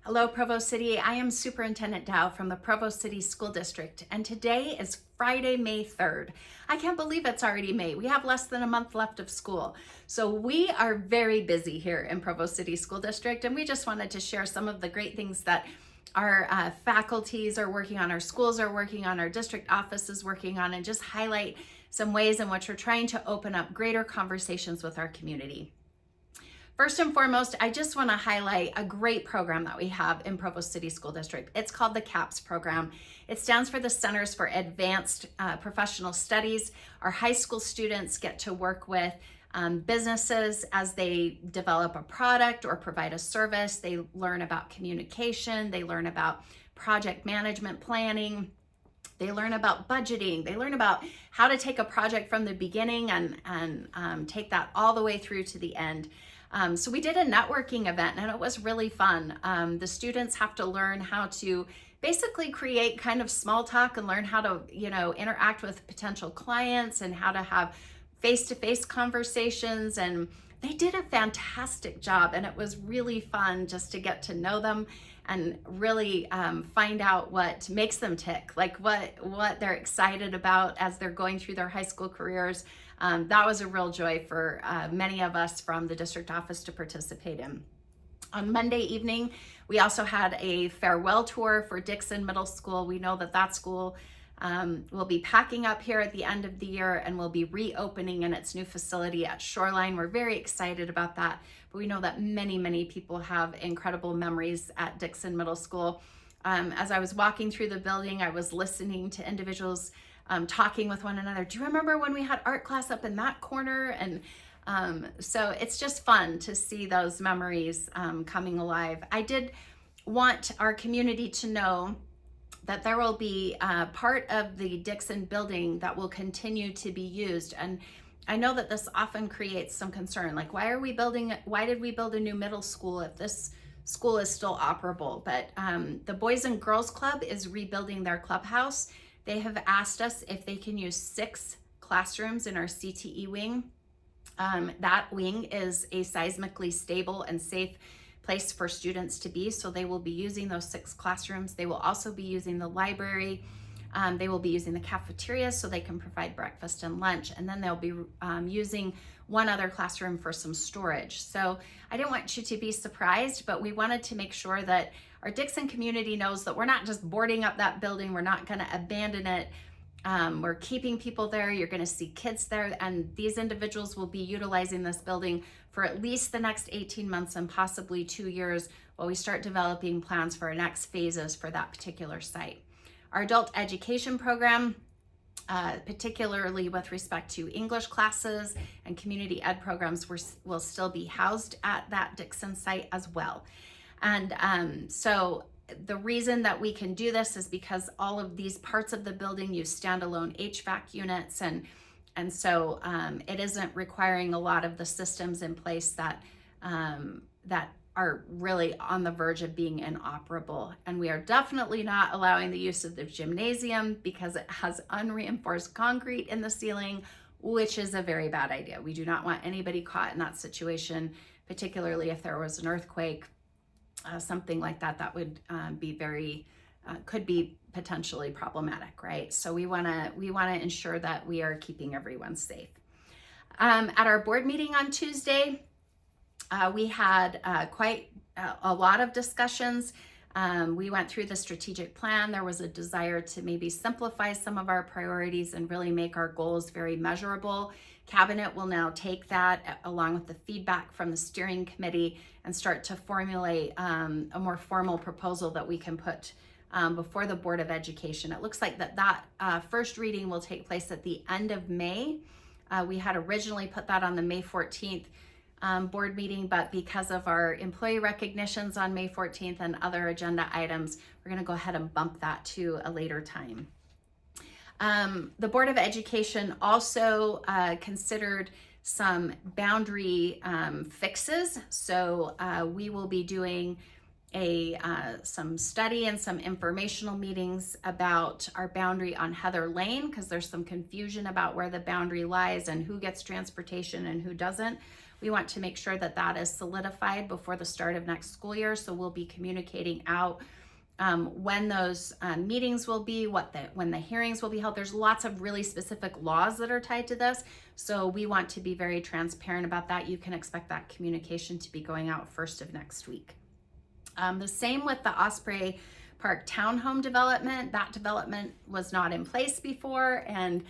Hello, Provo City. I am Superintendent Dow from the Provo City School District, and today is Friday, May 3rd. I can't believe it's already May. We have less than a month left of school. So we are very busy here in Provo City School District, and we just wanted to share some of the great things that our faculties are working on, our schools are working on, our district office is working on, and just highlight some ways in which we're trying to open up greater conversations with our community. First and foremost, I just want to highlight a great program that we have in Provo City School District. It's called the CAPS program. It stands for the Centers for Advanced Professional Studies. Our high school students get to work with businesses as they develop a product or provide a service. They learn about communication. They learn about project management planning. They learn about budgeting. They learn about how to take a project from the beginning and take that all the way through to the end. So we did a networking event and it was really fun. The students have to learn how to basically create kind of small talk and learn how to, interact with potential clients and how to have face-to-face conversations. And they did a fantastic job, and it was really fun just to get to know them and really find out what makes them tick, like what they're excited about as they're going through their high school careers. That was a real joy for many of us from the district office to participate in. On Monday evening, we also had a farewell tour for Dixon Middle School. We know that school will be packing up here at the end of the year and will be reopening in its new facility at Shoreline. We're very excited about that, but we know that many people have incredible memories at Dixon Middle School. As I was walking through the building, I was listening to individuals talking with one another. Do you remember when we had art class up in that corner? And so it's just fun to see those memories coming alive. I did want our community to know that there will be part of the Dixon building that will continue to be used. And I know that this often creates some concern, like why did we build a new middle school if this school is still operable? But the Boys and Girls Club is rebuilding their clubhouse. They have asked us if they can use 6 classrooms in our CTE wing. That wing is a seismically stable and safe place for students to be, so they will be using those 6 classrooms. They will also be using the library. They will be using the cafeteria so they can provide breakfast and lunch, and then they'll be using one other classroom for some storage. So I didn't want you to be surprised, but we wanted to make sure that our Dixon community knows that we're not just boarding up that building. We're not going to abandon it. We're keeping people there. You're going to see kids there, and these individuals will be utilizing this building for at least the next 18 months and possibly 2 years while we start developing plans for our next phases for that particular site. Our adult education program, particularly with respect to English classes and community ed programs, will still be housed at that Dixon site as well. And so the reason that we can do this is because all of these parts of the building use standalone HVAC units, and so it isn't requiring a lot of the systems in place that are really on the verge of being inoperable. And we are definitely not allowing the use of the gymnasium because it has unreinforced concrete in the ceiling, which is a very bad idea. We do not want anybody caught in that situation, particularly if there was an earthquake. Something like that would be could be potentially problematic, right? So we want to ensure that we are keeping everyone safe. At our board meeting on Tuesday, we had quite a lot of discussions. We went through the strategic plan. There was a desire to maybe simplify some of our priorities and really make our goals very measurable. Cabinet will now take that along with the feedback from the steering committee and start to formulate a more formal proposal that we can put before the Board of Education. It looks like that first reading will take place at the end of May. We had originally put that on the May 14th board meeting, but because of our employee recognitions on May 14th and other agenda items, we're going to go ahead and bump that to a later time. The Board of Education also considered some boundary fixes. So we will be doing some study and some informational meetings about our boundary on Heather Lane, because there's some confusion about where the boundary lies and who gets transportation and who doesn't. we want to make sure that that is solidified before the start of next school year. So we'll be communicating out when those meetings will be, when the hearings will be held. There's lots of really specific laws that are tied to this. So we want to be very transparent about that. You can expect that communication to be going out first of next week. The same with the Osprey Park Townhome development. That development was not in place before, and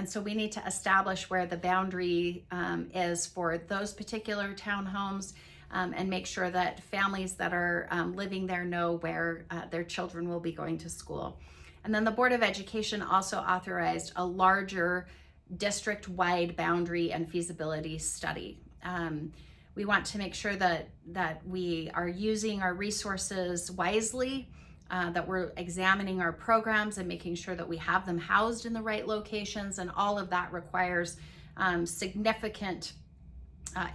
so we need to establish where the boundary is for those particular townhomes, and make sure that families that are living there know where their children will be going to school. And then the Board of Education also authorized a larger district-wide boundary and feasibility study. We want to make sure that we are using our resources wisely, that we're examining our programs and making sure that we have them housed in the right locations, and all of that requires significant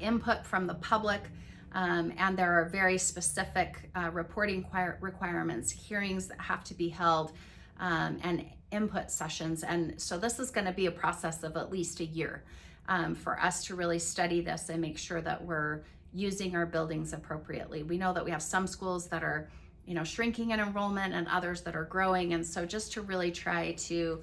input from the public, and there are very specific reporting requirements, hearings that have to be held, and input sessions. And so this is going to be a process of at least a year for us to really study this and make sure that we're using our buildings appropriately. We know that we have some schools that are, shrinking in enrollment and others that are growing. And so just to really try to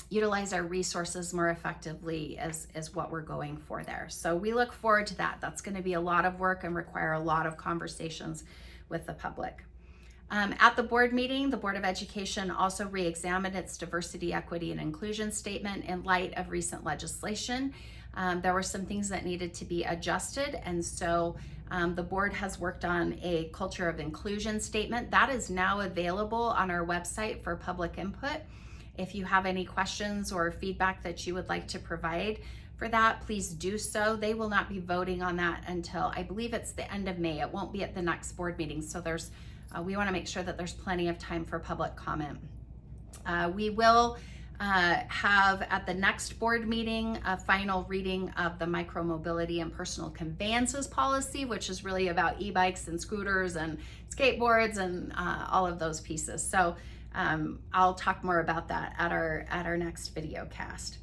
utilize our resources more effectively is what we're going for there. So we look forward to that. That's going to be a lot of work and require a lot of conversations with the public. At the board meeting, the Board of Education also re-examined its diversity, equity, and inclusion statement in light of recent legislation. There were some things that needed to be adjusted, and so the board has worked on a culture of inclusion statement that is now available on our website for public input. If you have any questions or feedback that you would like to provide for that, please do so. They will not be voting on that until, I believe it's the end of May. It won't be at the next board meeting, so we want to make sure that there's plenty of time for public comment. We will have at the next board meeting a final reading of the micromobility and personal conveyances policy, which is really about e-bikes and scooters and skateboards and all of those pieces. So I'll talk more about that at our next video cast.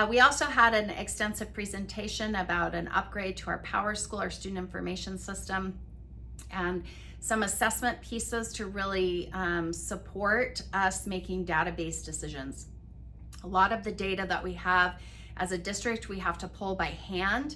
We also had an extensive presentation about an upgrade to our Power School, our student information system, and some assessment pieces to really support us making database decisions. A lot of the data that we have as a district, we have to pull by hand.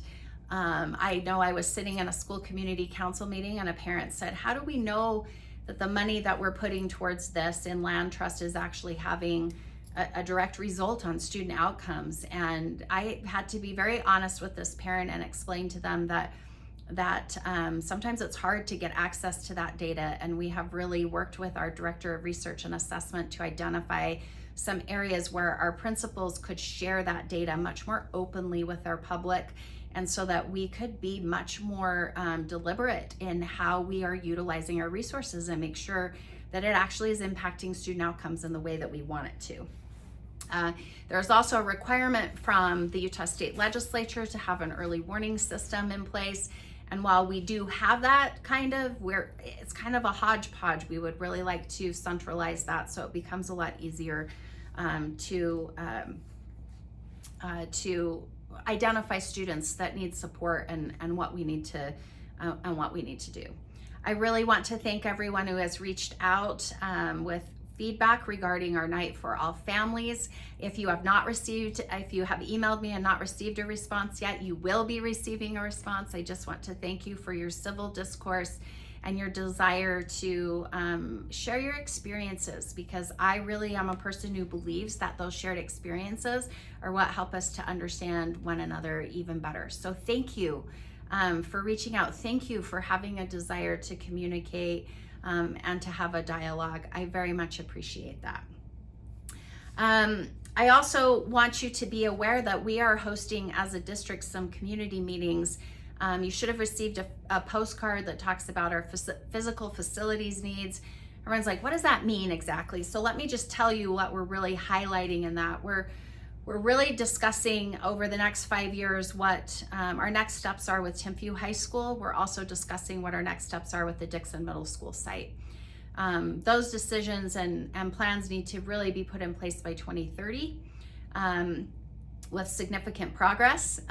I know I was sitting in a school community council meeting and a parent said, how do we know that the money that we're putting towards this in land trust is actually having a direct result on student outcomes? And I had to be very honest with this parent and explain to them that sometimes it's hard to get access to that data, and we have really worked with our Director of Research and Assessment to identify some areas where our principals could share that data much more openly with our public, and so that we could be much more deliberate in how we are utilizing our resources and make sure that it actually is impacting student outcomes in the way that we want it to. There's also a requirement from the Utah State Legislature to have an early warning system in place. And while we do have that it's kind of a hodgepodge, we would really like to centralize that so it becomes a lot easier to identify students that need support and what we need to do. I really want to thank everyone who has reached out with feedback regarding our Night for All Families. If you have emailed me and not received a response yet, you will be receiving a response. I just want to thank you for your civil discourse and your desire to share your experiences, because I really am a person who believes that those shared experiences are what help us to understand one another even better. So thank you for reaching out. Thank you for having a desire to communicate and to have a dialogue. I very much appreciate that. I also want you to be aware that we are hosting as a district some community meetings. You should have received a postcard that talks about our physical facilities needs. Everyone's like, what does that mean exactly? So let me just tell you what we're really highlighting in that. We're really discussing over the next 5 years what our next steps are with Timpview High School. We're also discussing what our next steps are with the Dixon Middle School site. Those decisions and plans need to really be put in place by 2030 with significant progress.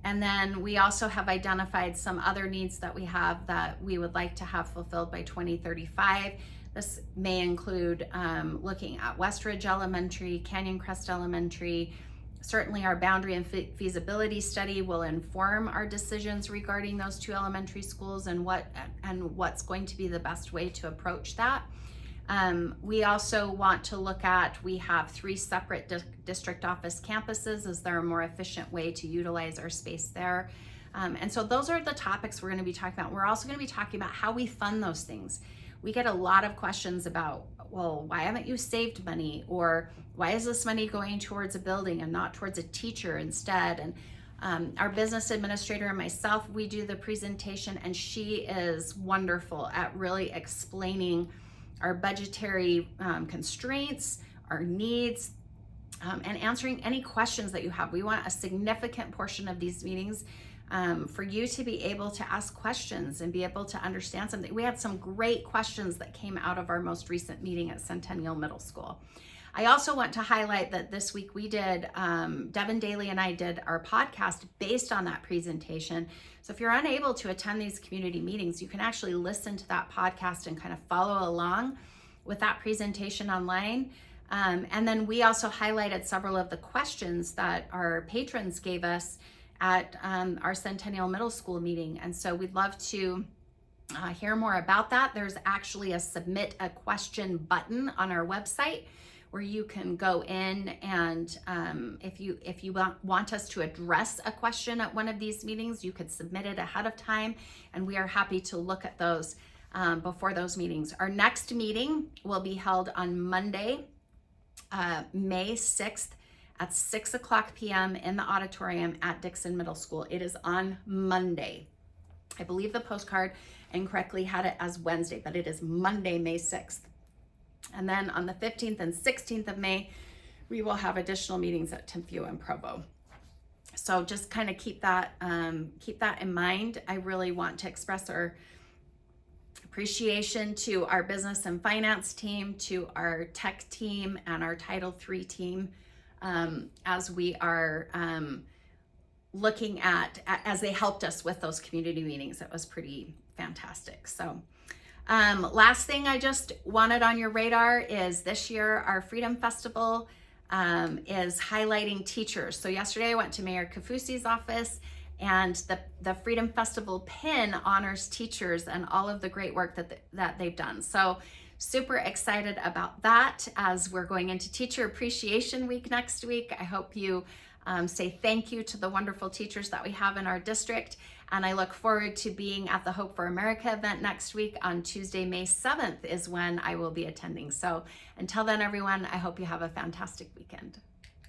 And then we also have identified some other needs that we have that we would like to have fulfilled by 2035. This may include looking at Westridge Elementary, Canyon Crest Elementary. Certainly our boundary and feasibility study will inform our decisions regarding those two elementary schools and what's going to be the best way to approach that. We also want to look at, we have 3 separate district office campuses. Is there a more efficient way to utilize our space there? And so those are the topics we're going to be talking about. We're also going to be talking about how we fund those things. We get a lot of questions about, well, why haven't you saved money? Or why is this money going towards a building and not towards a teacher instead? And our business administrator and myself, we do the presentation, and she is wonderful at really explaining our budgetary constraints, our needs, and answering any questions that you have. We want a significant portion of these meetings for you to be able to ask questions and be able to understand something. We had some great questions that came out of our most recent meeting at Centennial Middle School. I also want to highlight that this week we did, Devin Daly and I did our podcast based on that presentation. So if you're unable to attend these community meetings, you can actually listen to that podcast and kind of follow along with that presentation online. And then we also highlighted several of the questions that our patrons gave us at our Centennial Middle School meeting. And so we'd love to hear more about that. There's actually a submit a question button on our website where you can go in and if you want us to address a question at one of these meetings, you could submit it ahead of time, and we are happy to look at those before those meetings. Our next meeting will be held on Monday, May 6th at 6:00 p.m. in the auditorium at Dixon Middle School. It is on Monday. I believe the postcard incorrectly had it as Wednesday, but it is Monday, May 6th. And then on the 15th and 16th of May, we will have additional meetings at Timpview and Provo. So just kind of keep that in mind. I really want to express our appreciation to our business and finance team, to our tech team, and our Title III team as we are looking at, as they helped us with those community meetings. It was pretty fantastic. So last thing I just wanted on your radar is this year our Freedom Festival is highlighting teachers. So yesterday I went to Mayor Kafusi's office, and the Freedom Festival pin honors teachers and all of the great work that they've done. So super excited about that as we're going into Teacher Appreciation Week next week. I hope you say thank you to the wonderful teachers that we have in our district. And I look forward to being at the Hope for America event next week on Tuesday, May 7th is when I will be attending. So until then, everyone, I hope you have a fantastic weekend.